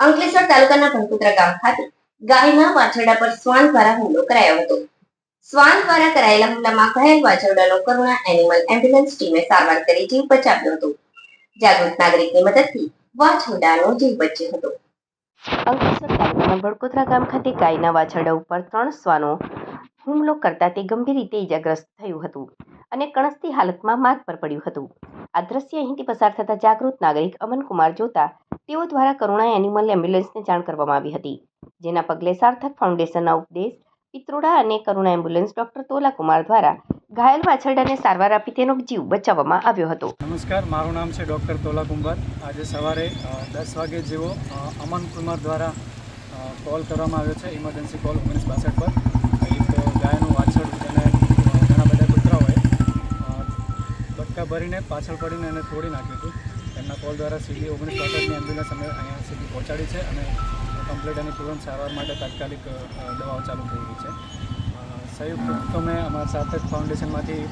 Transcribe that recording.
અંકલેશ્વર તાલુકાના ભણકુત્રા ગામ ખાતે ગાયના વાછરડા પર શ્વાન દ્વારા હુમલો કરાયો હતો. શ્વાન દ્વારા કરાયેલા હુમલામાં ઘાયલ વાછરડાનો કરુણા એનિમલ એમ્બ્યુલન્સ ટીમે સારવાર કરી જીવ બચાવ્યો હતો. જાગૃત નાગરિકની મદદથી વાછરડાનો જીવ બચ્યો હતો. અંકલેશ્વર તાલુકાના ભણકુત્રા ગામ ખાતે ગાયના વાછરડા ઉપર 3 શ્વાનો હુમલો કરતા તે ગંભીર રીતે ઈજાગ્રસ્ત થયું હતું અને કણસતી હાલતમાં માર્ગ પર પડ્યું હતું. આ દ્રશ્ય અહીંથી પસાર થતા જાગૃત નાગરિક અમનકુમાર જોતા તેઓ દ્વારા કરુણા એનિમલ એમ્બ્યુલન્સને જાણ કરવામાં આવી હતી. જેના પગલે સાર્થક ફાઉન્ડેશનના ઉપદેશ પિત્રોડા અને કરુણા એમ્બ્યુલન્સ ડોક્ટર તોલાકુમાર દ્વારા ઘાયલ વાછરડાને સારવાર આપી તેનો જીવ બચાવવામાં આવ્યો હતો. નમસ્કાર, મારું નામ છે ડૉક્ટર તોલાકુમાર. આજે સવારે 10 વાગે જેવો અમનકુમાર દ્વારા કોલ કરવામાં આવ્યો છે, ઇમરજન્સી કોલ 1962 પર. એક ગાયનું વાછરડું તેને ઘણા બધા કૂતરાઓએ બટકા ભરીને પાછળ પડીને એને તોડી નાખ્યું હતું. એમના કોલ દ્વારા સીધી 1962ની એમ્બ્યુલન્સ અમે અહીંયા સુધી પહોંચાડી છે અને કમ્પ્લીટ અને તુરંત સારવાર માટે તાત્કાલિક દવાઓ ચાલુ થઈ રહી છે. સંયુક્ત અમે અમારા સાર્થક ફાઉન્ડેશનમાંથી